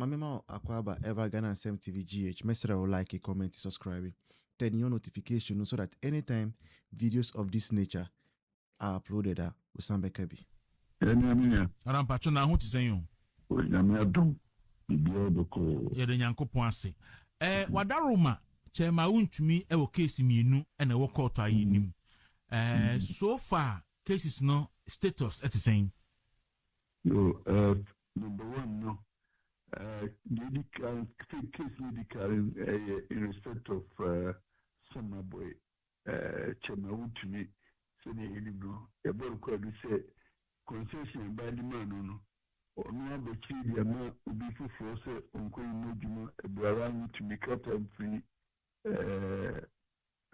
Mamema Akwaba ever Ghana Sem TV GH. Mesra will like, comment, subscribing. Turn your notification so that anytime videos of this nature are uploaded, Usambe Kabi. Arampacho na ho tisenyo. Nyame adom. Bibia doko. Ye de Nyankopon ase. Wadaroma Chairman Wontumi e wo case mienu e na wo court ayenim. So far cases no status at the same. Yo, number one, no. Medical case medical in respect of Summer Boy, Chairman Wontumi, so they know about what we say concession by the man, no. Or no, but the amount will be for force on going to be cut and free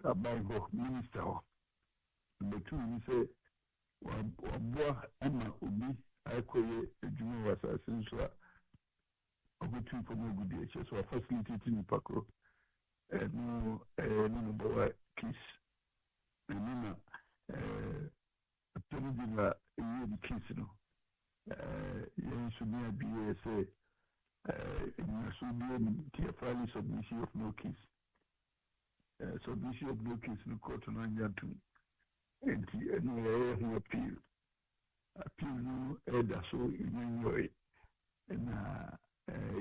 about minister. But two, we say, Emma Ubi, I call it a junior assassin. Opportunity for more good days, so facilitating Paco and no boy kiss and a penny kiss, no. Yes, should be a BSA, should be a family submission of no kiss. Submission of no kiss in the court on Yantum, and who appeal. Appeal no elder, so in your way. And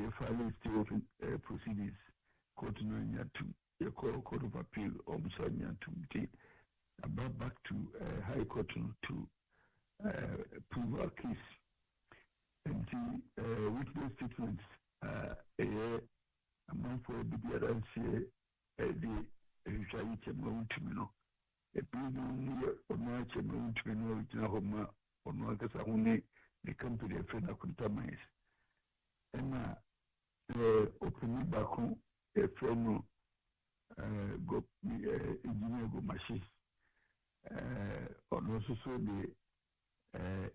your family still proceedings, court on Yantum, your court of appeal, Omsan Yantum, about back to High Court to prove our case. And the witness statements a month for the other say the Chairman Wontumi, a building on my Chairman Wontumi, Homa, on Wakasahune, the company of Fena Kuntamis. And opening back home, a friend go engineer go machine, on also so the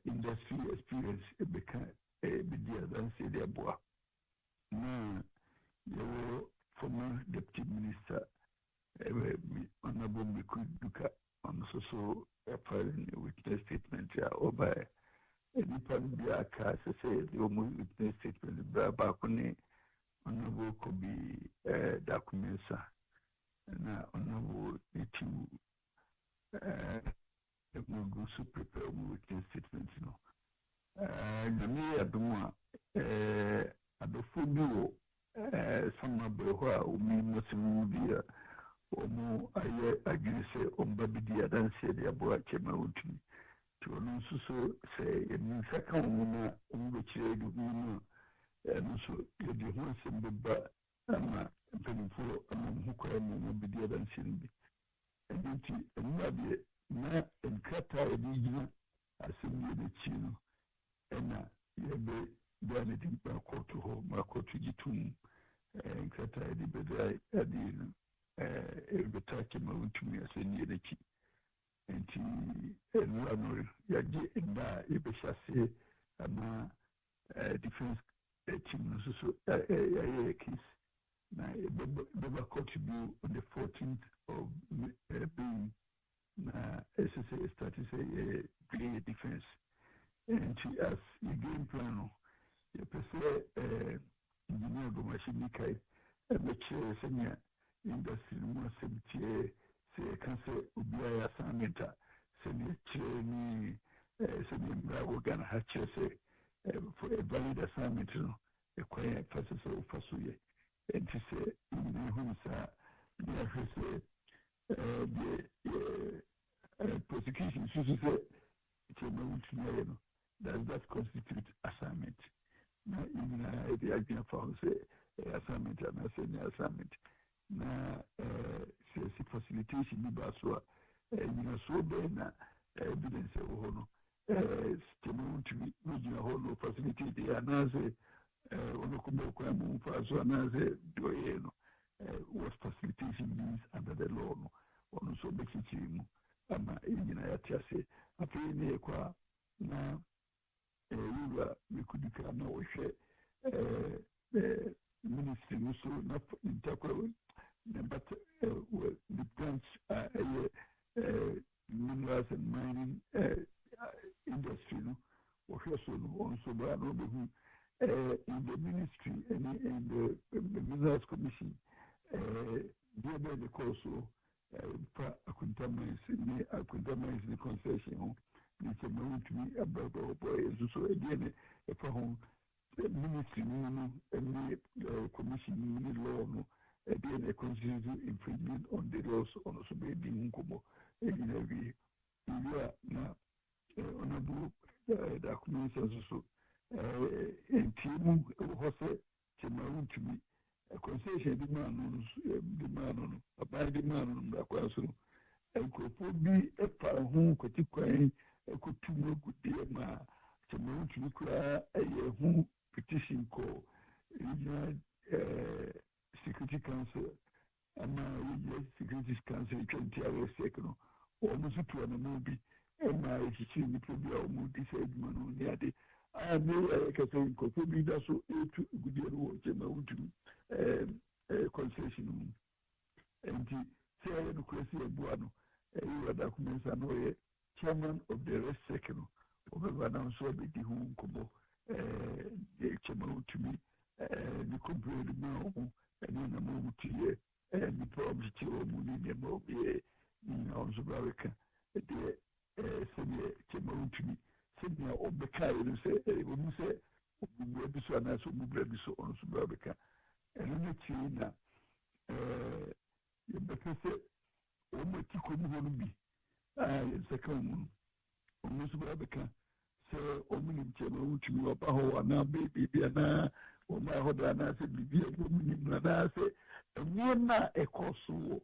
industry experience became a bit than say their boy. Now, the former deputy minister, Honorable Miku Duka, on also filing a witness statement over any pandemic, as I say, the witness statement, the Bakuni, Honorable could be documents, and Honorable need to go to prepare witness statements. Namia Duma, at the Fubu, some of the who Muslim be or more, I say, on Babidia than say the Abua Chairman Wontumi. To also say, and second woman, which they do, and also the one symbol, but I'm not penny for among who can be the other than and maybe not and cut out the assembly the chino. And you have done it in my court to home, my court to get to and cut out the bed. I didn't touch him out to me as a near the key. And one in that, if I shall say, defense team, so a kiss. Now, the court to be on the 14th of being, as I say, started to say, great defense. And she asked the game plan, you prefer engineer go machine kai, and the chair senior industry more cemetery, say, cancer Ubia assignment, senior chair me, senior organ hatcher say, for a valid assignment, a quiet process of Fasuye. And she said, in the homes the prosecution, she said, does that constitute assignment? Now, even the idea for assignment and assignment. Now, facilitation, so then evidence of Chairman to be regional hall facility, the anase, Onokumo Faso anase, Doyeno, what facilitation means under the law, on so basically, in Ayatiase, a pretty qua now. We could know ministry also not in Takwa, but the plants minerals and mining industry, or also by in the ministry ministry and the Business Commission, the course acquaintance the concession, Chairman Wontumi about boys, so again, if a home ministry and the commission law, again a constitutional infringement on the laws on the Subaby Nkomo, and every year now, honorable documents also, and Timu Hose, Chairman Wontumi. A concession demand on a bad demand on the question. And could be a far home, could you cry, could two more good dear ma, to move to cry a home petition call, Security Council, and now Security Council 20 hours second, almost to an movie, and my teaching to be our moody said man on the other. I may like I say, could be that's so to good dear Chairman Wontumi. Concession and the democracy of Buano, documents are no chairman of the rest second of a announced the home combo, the Chairman Wontumi, the company now, and in a moment here, and the problem to Munini Mobile in House of America, the Chairman Wontumi, sitting on the car, and say, this one has so on Subabica. And in the China, you better say, oh, my chicken will be. It's a common. Almost Babica, so, Chairman Wontumi, or Paho, and now baby, and now, or my other, and I said, be a woman, and I say, and you're not a course, Chairman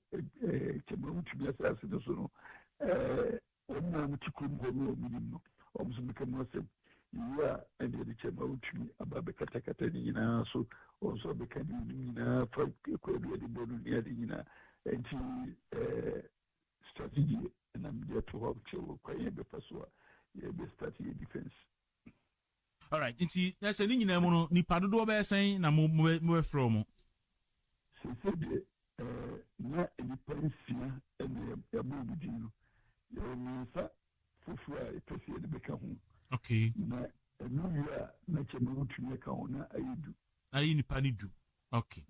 Wontumi assassin, or my chicken will be, almost become myself. You are and the Chairman Wontumi about the Katakatani, so also becoming from the body near the and strategy, and I'm there to help you quiet the Pasua, the strategy defense. All right, that's a thing in a mono, Nipado by saying, I'm more from. So said, not any pension and a movie, your minister for sure, I become. Okay. Na nuya na Chairman Wontumi kaona ayidu. Ayi pani do. Okay.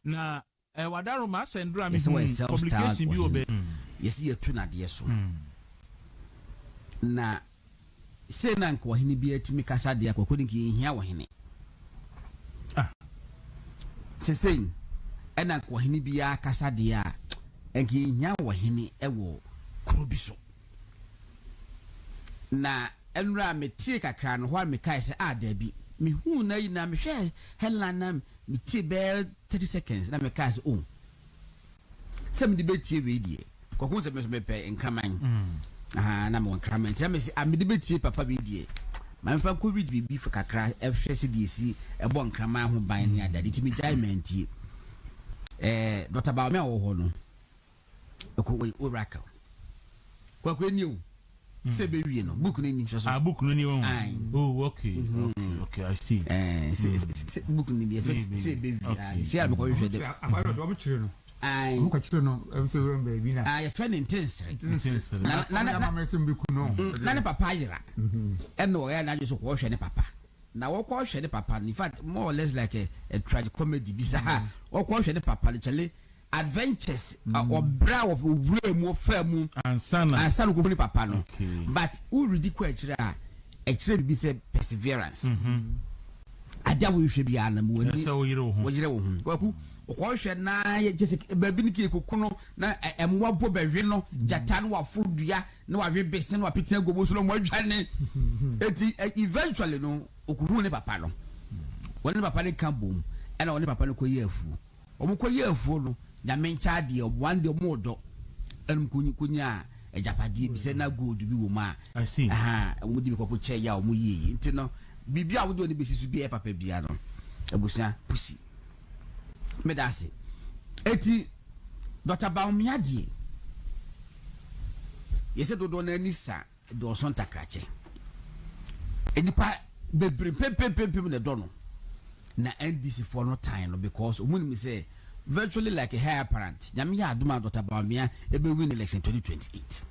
Na wadaro ma sendra mi publication bi obe. Yes ye tu na de so. Na se na nko hini bi atimi kasa de akokodi ki hia wo hini. Ah. Se sein ena nko hini bi akasa de a enki hia wo hini ewo kuro bi so. Na enra me tie kakra no ho me kai se da bi me hu na yi na me hwe hela na me tie be 30 seconds na me kai se oh se me de be tie we die kokun se me pe nkraman na me nkraman tie me se me de be tie papa bi die man fa ko read bi fa kakra ehwe se die si ebo nkraman ho ban ni adade ti me judgment Dr. Ba me wo ho no ko we oracle kwa ni o se be wie no book ni so book no ni won oh okay okay I see book ni be se be wie se am ko hwe de akwa do chire no mu ka chire no e se ron baby na ye friend intense na me se mbiku no na ne papa yira e no ya na jo so ko hwe ne papa na wo ko hwe ne papa in fact more or less like a tragic comedy bi sa wo ko hwe ne papa le chale adventures or brow of mu famu ansana ko ni papa no but who ridiculous actually be say perseverance adia wo hwe bia na mu ani wo yire wo kwaku ko hwe na ye just baby ni ke kokuno na emwa bo behwe no jata no wa fudua na wa hwe bese na wa pita gobo so no mo adwane eti eventually no okuhu ni papa no woni papa ni kambom ena woni papa ni ko ye afu omo ko ye afu no ya mencha de one de modo enum kunya ejapade bi se na gold bi wo ma I see omo di ko che ya omo yi nti no bibia wo do ni besi su bi e papa bia no abusia pusi medase eti Dr. Baumia die yese do na nisa do son takrache enipa bebre pempempem na do no na NDC for no time no because omo ni say virtually like a heir apparent nyame ya aduma Dr. Baumia ebe win election 2028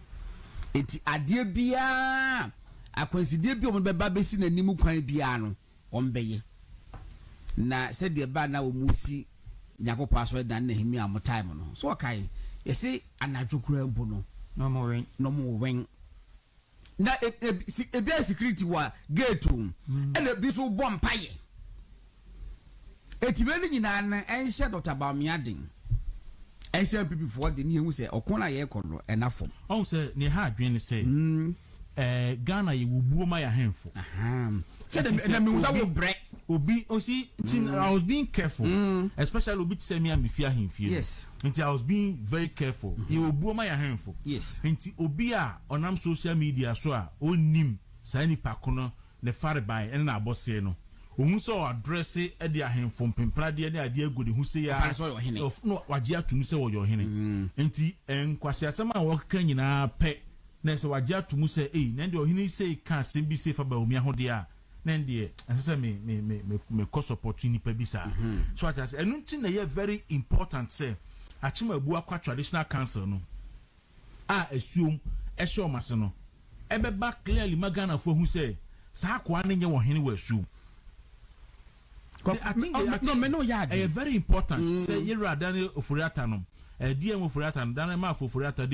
enti ade bia akwansidie bi omo beba besi na nimu kwan bia no ombeye na said the ba na omusi nyako password dan na himi am time no so okay you see anadwokura mpo no no more wen na e be security wa gate room and e bi so bom paye etibeli nyina na enhye Dr. Bamiadin enhye people for the near who say okona ye kono enafo on say ne ha adwen say Ghana ye wubuo ma ya henfo say the me usa wo bre obi osi I was being careful especially obi tell me am fear him fear yes until I was being very careful ye wubuo ma ya henfo yes until obi a onam social media so a onim sa ni pakono ne fare by en na abose no ohun so address e de ahemfo mpempra de ne ade agodi hu se ya of no waje atum se wo yo hene enti enkwase asem a wokka nyina pe na se waje atum se na de ohene se ka asem bi se fa ba omi ahode a na de se me cost opportunity pa bi sa so at enu nti na ye very important say achima abu akwa traditional council no esuom ehye omase no ebeba clearly magana fo hu se sa akwa ne nye wo hene wa esuom I think they are very important. Say you are Daniel Ofuriatanum, DM Ofuriatan, Daniel Ofuriata,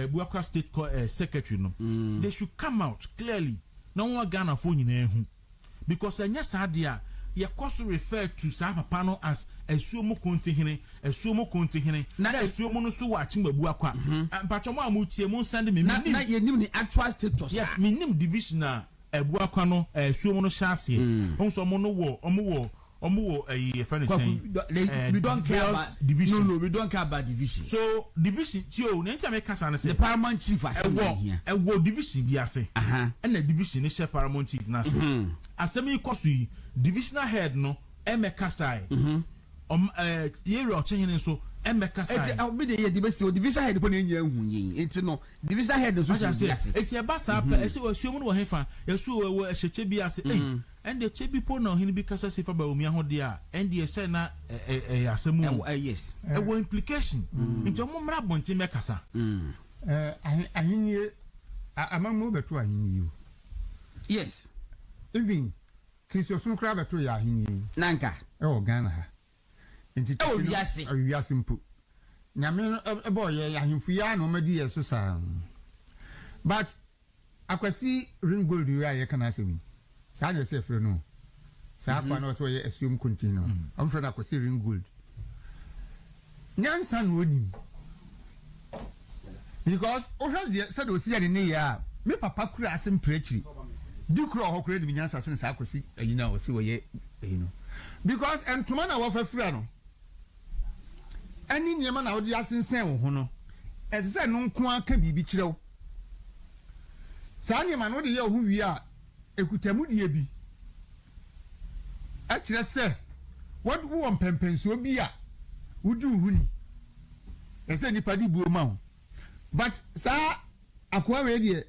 Buaka State Secretary. They should come out clearly. No one Ghana phone in because yes, idea you cost refer to Sapa Pano as a sumo contingent, not a sumo so watching the Buaka. And Pachoma Muti, Mon Sandy, not the actual status. Yes, minimum division. Ebuakwano suomono chassis onso mono wo omo we don't care about division. No, we don't care about division. So division tio na enta make say the paramount chief assembly here division bi ase and the division is paramount chief na ase assembly koso divisional head no emeka sai yeri ochenye so emeka sai e be the division head po na nya hu yin enti no division head so say eti e ba sa pa ese osuomu no hefa yesu wo ehyeche bi ase and the chebi po na ohini bi kasa se fa ba omi ahode a and the say na asemu yes e wo implication nti omo mra bonti mekasa ahinye amamu beto ahinye yes even Christopher Sunkra beto ya ahinye nanka Ghana ha enti wiase mpo nyame ebo ye ahimfu ya no madi yeso sa but akwasi ring gold ya ye kana asemi sa de se frɛ no sa kwa no so ye assume continue am frɛ na akwasi ring gold nyansa no onim because o has the said o si ya ne ya me papa kura asem preaching di kura ho kura ni nyansa sen sa akwasi ayina o si wo ye because entuma na wo fa frɛ no ani nyema na wodi asensen wo ho no ezese no nko aka bibi kirew sa nyema no de ye ho wi a ekutamu de bi a kire se what wo mpempenso bi a wudu hu ni ese nipa di buo ma ho but sa akwa we de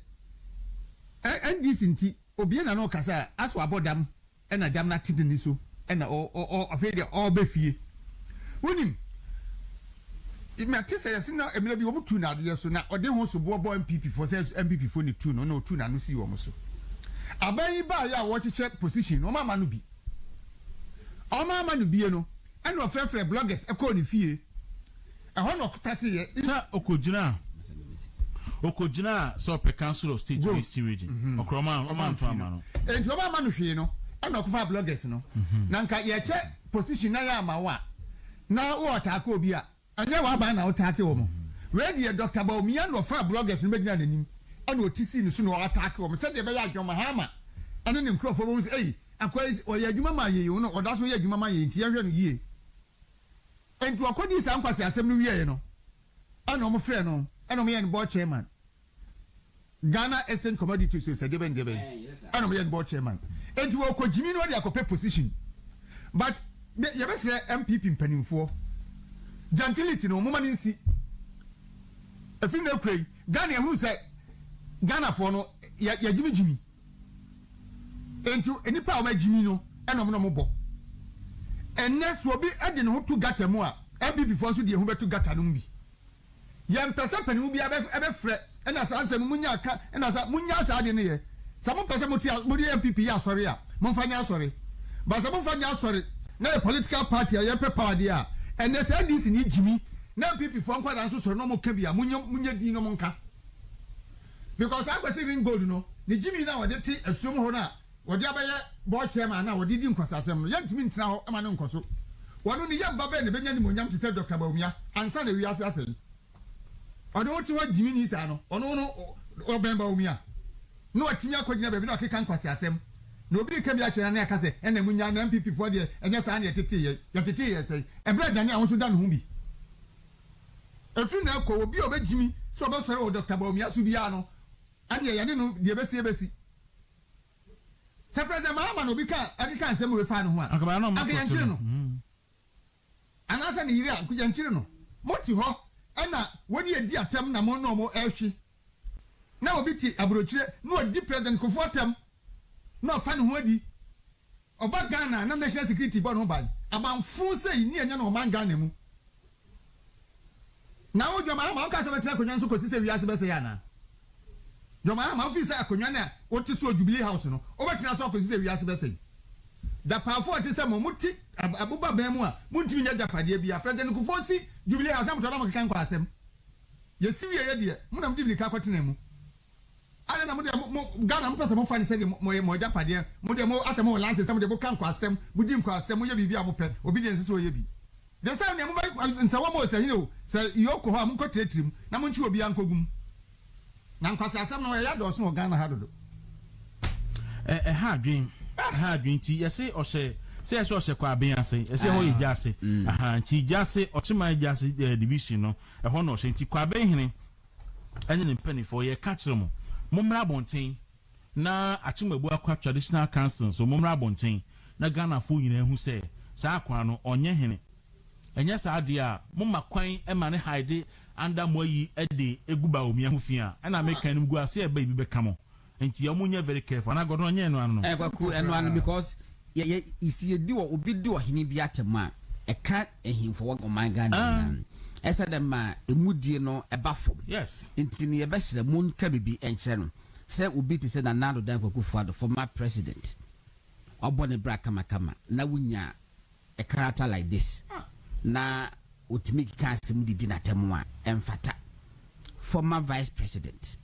NDC nti obi na no kasa aso abodam na dam na tidini so na o afede o be fie wonim imate say yasina emina bi wo mutu na de so na ode ho so bo MPP for say MPP for ni tu no tu na no si wo mo so abayi ba ya wo cheche position o mama no bi o mama no bi no e no frefre bloggers e ko ni fie e ho no kotati ye sa okojina so pe council of state East region okroma o man to amano enti o mama no hwe no e no ko fa bloggers no na nka ye che position na ya ma wa na wo ataka obi a anya wa ba na otake wo mo we de Dr. Baumia no fa bloggers no begina nanim ana otisi ni so no atake wo mo se de be ya adwo Mahama ana ni nkrofo wo say akwai o ya adwuma ma ye no oda so ya adwuma ma ye nti ya hwe no yie enti akodi sa nkwase asem no wie no ana o mo frɛ no ana o mo ye no board chairman Ghana Essence Commodity so se de ben ana o mo ye no board chairman enti wo ko jimi no de akope position but ye be se MPP mpanimfo gentility no mo mani nsi efin na krai Ghana ehunu se Ghana for no ya jimi entu enipa o ma jimi no eno mo no mo bo ennes obi ade ne ho to gata mu a MPP for so de ehu beto gata no bi ya mpesa panimu bi ebe frɛ ena sa ansem munya aka ena sa munya sa ade ne ye sa mo pese mo ti mo de MPP ya asɔre a mo mfa nya asɔre but some of you sorry na a political party a yɛpɛ power there and they say this ni Jimmy na people for nkwa dan so so no mo ka bia munye din no mo nka because I was ring gold no ni Jimmy na wode ti asuom ho na wode abɛyɛ board chairman na wode di nkwasasɛm no yɛntumi ntina ho ama no nkoso wono ni yɛ baba ne benya ni monyam te sɛ Dr. Bawumia ansa na wiase asɛn ɔno wotu hɔ Jimmy ni sa no ɔno no ɔbɛn Bawumia no atumi akɔgyina baabi na ɔkeka nkwasasɛm na obi ka bi atwena na aka sɛ ɛna munya na MPP fo de ɛnyɛ saa na yɛtete yɛ sɛ ɛbrɛ dane a wo so da no ho bi ɛfiri na ɛkɔ obi a ɔbɛgyimi sɛ ɔbɛsɔre wɔ Dr. Bawumia so biara no ɛne yɛne no deɛ bɛsi sɛ President Mahama no obi ka ɛkeka nsɛm wɔ fa no ho a aka yɛnkyere no anaasɛ ne yiri a yɛnkyere no moti hɔ ɛna wɔne yɛdi atam na mo no mo ɛhwe na obi ti aburokyire na ɔdi President Kufuor atam na ɔfa ne ho adi ɔba Ghana na National Security Board no ban abanfo sɛ yi ne ɛnyɛ na ɔman Ghana mu na wo dwama ma ɔka sɛ bɛtena akonnwa nso kɔsi sɛ wiase bɛsɛ ya na dwama ma ofi sɛ akonnwa na wote so Jubilee House no ɔbɛtena so kɔsi sɛ wiase bɛsɛ da paafo ɔte sɛ mo muti abuba ban mu a muntumi nya japade bia President Kufuor si Jubilee House am tɔda mo keka nkɔ asɛm yɛsi wie yɛ deɛ mo na mo di ka kɔtena mu ale na mo de mo Ghana mo pese mo fa ni se de mo japade mo de mo asem mo lance se mo de mo kan kwa asem mo di nkwa asem mo ye bibia mo pe obedience so ye bi de say na mo ba nsa wo mo se hine o se yoko ho a mo ko tretrim na mo nchi obi ankogum na nkwa asem na ya do so o Ghana ha dodo ha adwen ti yese o se yese o se kwa ben ase yese ho ye jase nti jase o chima jase division no ho no se nti kwa ben hene anye ne mpanifo ye ka kire mo Mumra bonten na achimagbu akwa traditional council so mumra bonten na Ghana fo nyina hu se saa akwa no onye hene enye saa de a mumma kwan e ma ne hide under moyi e de eguba omia hu fia na make nim gu ase e ba bi beka mo enti ya munye very careful na godon onye no ano kwaku eno ano because ye isi di wo obi di wo hene bi atema e ka ehimfo wo man Ghana esa dem ma emudie no eba fom yes enti ne yebesere mun ka bibi enkyere no se obi te se na nado dan kwaku fado former president obone bra kama na wunya a character like this na otimi ka asem didi na temu a emfata former vice president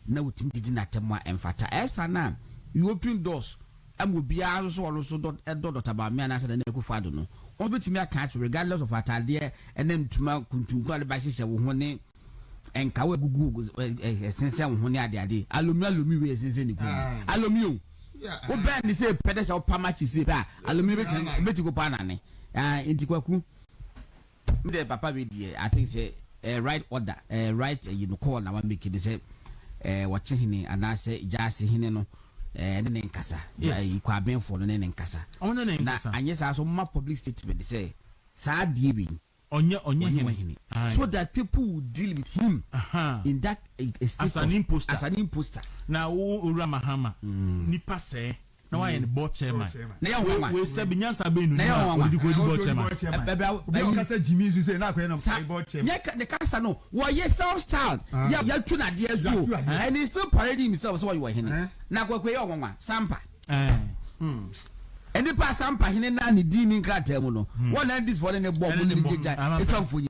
na otimi didi na temu a emfata esa na you open doors am obi a so Dr. Bawumia na se na kwaku fado no obetimi aka regardless of atade enem tuma kuntunku ale ba hyehyɛ wo ho ne enka wa gugu sense wo ho ne ade alomi we sense ni ku alomi o o ben ni say pedesha o pamachi say ba alomi beti go pa na ne enti kwaku me de papa we die I think say right order right you know call na wa make it say what hene anase ijase hene no ne nkasa kwa benfo no ne nkasa na anye sa so ma public statement say sa die bi onye so that people will deal with him in that as an imposter na owura Mahama nipa say na why in board chairman na ya ho we say binyansa be nu na odi ko board chairman obi o ka say Jimmy zu say na kwa na board chairman the kasa no wo ye self styled ya tu na de azu and he still parading himself so you were him na kwa ye onwa sampa any pa sampa hine na ni di ni nkrata mu no one and this for the bomb ni jeja e tramfo